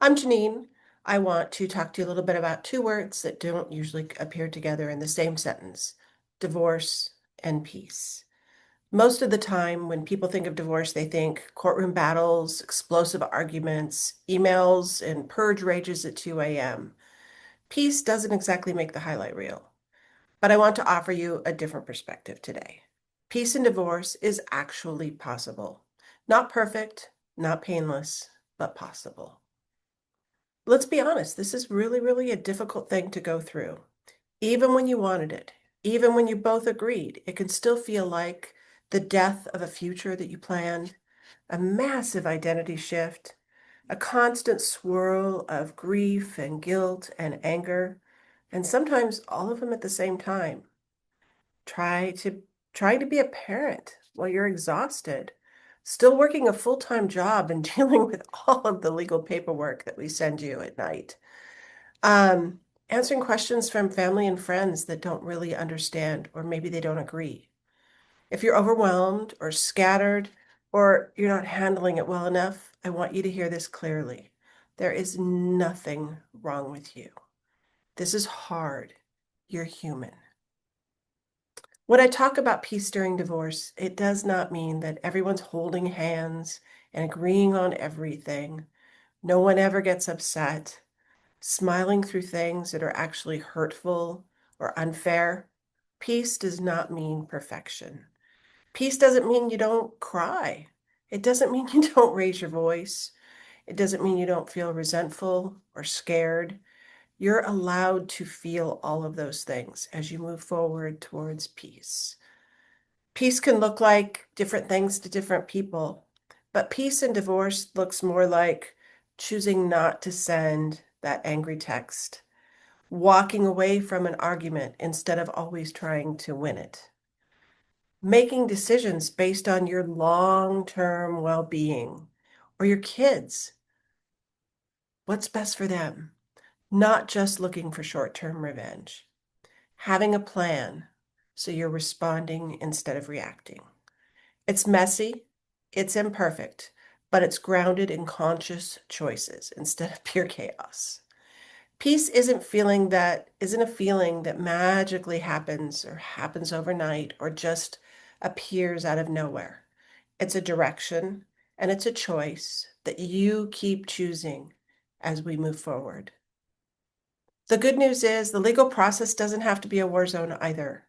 I'm Jeanine. I want to talk to you a little bit about two words that don't usually appear together in the same sentence: divorce and peace. Most of the time, when people think of divorce, they think courtroom battles, explosive arguments, emails, and purge rages at 2 a.m. Peace doesn't exactly make the highlight reel, but I want to offer you a different perspective today. Peace in divorce is actually possible. Not perfect, not painless, but possible. Let's be honest, this is really a difficult thing to go through. Even when you wanted it, even when you both agreed, it can still feel like the death of a future that you planned, a massive identity shift, a constant swirl of grief and guilt and anger, and sometimes all of them at the same time. Try to trying to be a parent while you're exhausted, still working a full-time job and dealing with all of the legal paperwork that we send you at night. Um, Answering questions from family and friends that don't really understand, or maybe they don't agree. If you're overwhelmed or scattered, or you're not handling it well enough, I want you to hear this clearly. There is nothing wrong with you. This is hard. You're human. When I talk about peace during divorce, it does not mean that everyone's holding hands and agreeing on everything. No one ever gets upset. Smiling through things that are actually hurtful or unfair. Peace does not mean perfection. Peace doesn't mean you don't cry. It doesn't mean you don't raise your voice. It doesn't mean you don't feel resentful or scared. You're allowed to feel all of those things as you move forward towards peace. Peace can look like different things to different people, but peace in divorce looks more like choosing not to send that angry text, walking away from an argument instead of always trying to win it, making decisions based on your long-term well-being or your kids, what's best for them, not just looking for short-term revenge, having a plan so you're responding instead of reacting. It's messy, it's imperfect, but it's grounded in conscious choices instead of pure chaos. Peace isn't a feeling that magically happens or happens overnight or just appears out of nowhere. It's a direction and it's a choice that you keep choosing as we move forward. The good news is the legal process doesn't have to be a war zone either.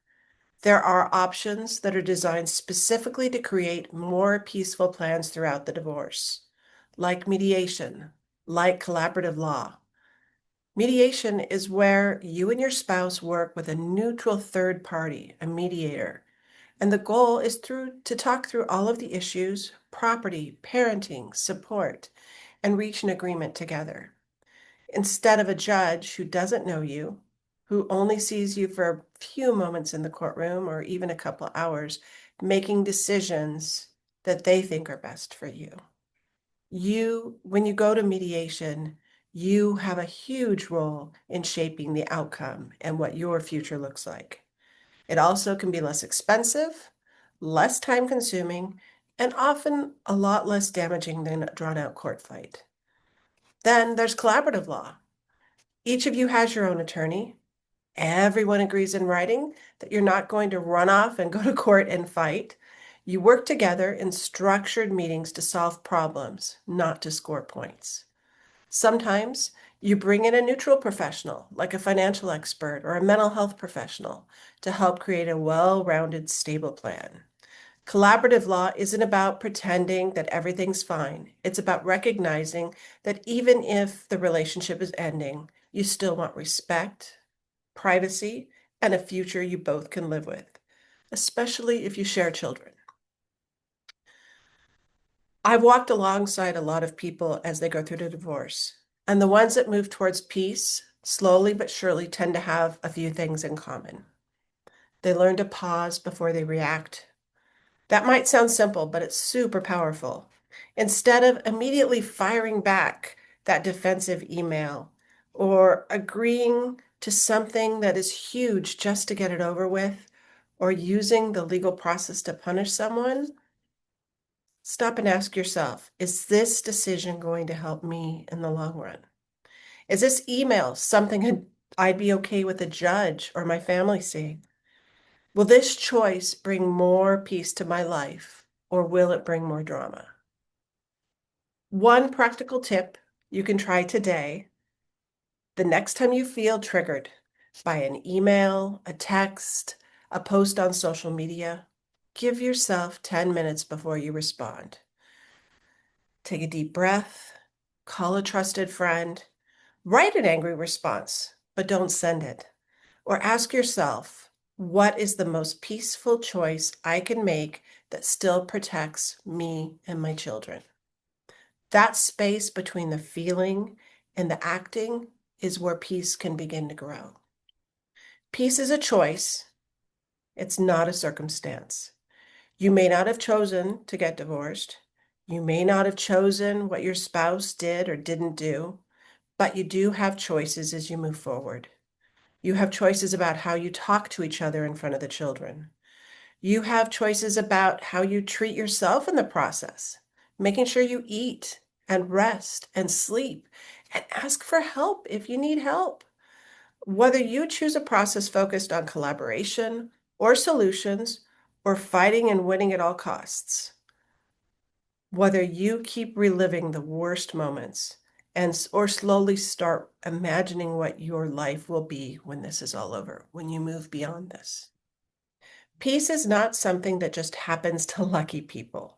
There are options that are designed specifically to create more peaceful plans throughout the divorce, like mediation, like collaborative law. Mediation is where you and your spouse work with a neutral third party, a mediator, and the goal is to talk through all of the issues, property, parenting, support, and reach an agreement together. Instead of a judge who doesn't know you, who only sees you for a few moments in the courtroom or even a couple hours, making decisions that they think are best for you. When you go to mediation, you have a huge role in shaping the outcome and what your future looks like. It also can be less expensive, less time consuming, and often a lot less damaging than a drawn out court fight. Then there's collaborative law. Each of you has your own attorney. Everyone agrees in writing that you're not going to run off and go to court and fight. You work together in structured meetings to solve problems, not to score points. Sometimes you bring in a neutral professional, like a financial expert or a mental health professional, to help create a well-rounded, stable plan. Collaborative law isn't about pretending that everything's fine. It's about recognizing that even if the relationship is ending, you still want respect, privacy, and a future you both can live with, especially if you share children. I've walked alongside a lot of people as they go through the divorce, and the ones that move towards peace, slowly but surely, tend to have a few things in common. They learn to pause before they react. That might sound simple, but it's super powerful. Instead of immediately firing back that defensive email or agreeing to something that is huge just to get it over with, or using the legal process to punish someone, Stop and ask yourself, is this decision going to help me in the long run? Is this email something I'd be okay with a judge or my family seeing? Will this choice bring more peace to my life, or will it bring more drama? One practical tip you can try today: the next time you feel triggered by an email, a text, a post on social media, give yourself 10 minutes before you respond. Take a deep breath, call a trusted friend, write an angry response, but don't send it. Or ask yourself, what is the most peaceful choice I can make that still protects me and my children? That space between the feeling and the acting is where peace can begin to grow. Peace is a choice. It's not a circumstance. You may not have chosen to get divorced. You may not have chosen what your spouse did or didn't do, but you do have choices as you move forward. You have choices about how you talk to each other in front of the children. You have choices about how you treat yourself in the process, making sure you eat and rest and sleep and ask for help if you need help. Whether you choose a process focused on collaboration or solutions or fighting and winning at all costs, whether you keep reliving the worst moments or slowly start imagining what your life will be when this is all over, when you move beyond this. Peace is not something that just happens to lucky people.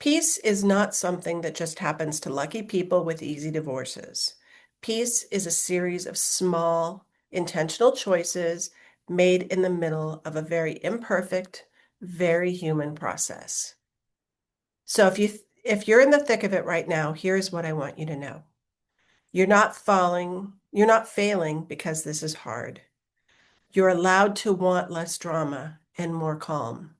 Peace is not something that just happens to lucky people with easy divorces. Peace is a series of small, intentional choices made in the middle of a very imperfect, very human process. So if you're in the thick of it right now, here's what I want you to know. You're not failing because this is hard. You're allowed to want less drama and more calm.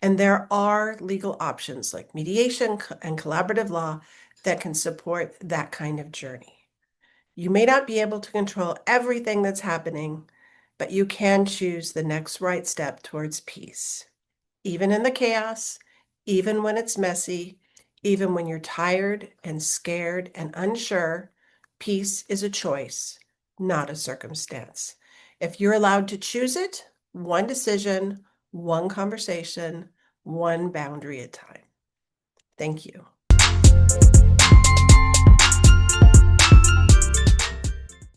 And there are legal options like mediation and collaborative law that can support that kind of journey. You may not be able to control everything that's happening, but you can choose the next right step towards peace. Even in the chaos, even when it's messy, even when you're tired and scared and unsure, peace is a choice, not a circumstance. If you're allowed to choose it, one decision, one conversation, one boundary at a time. Thank you.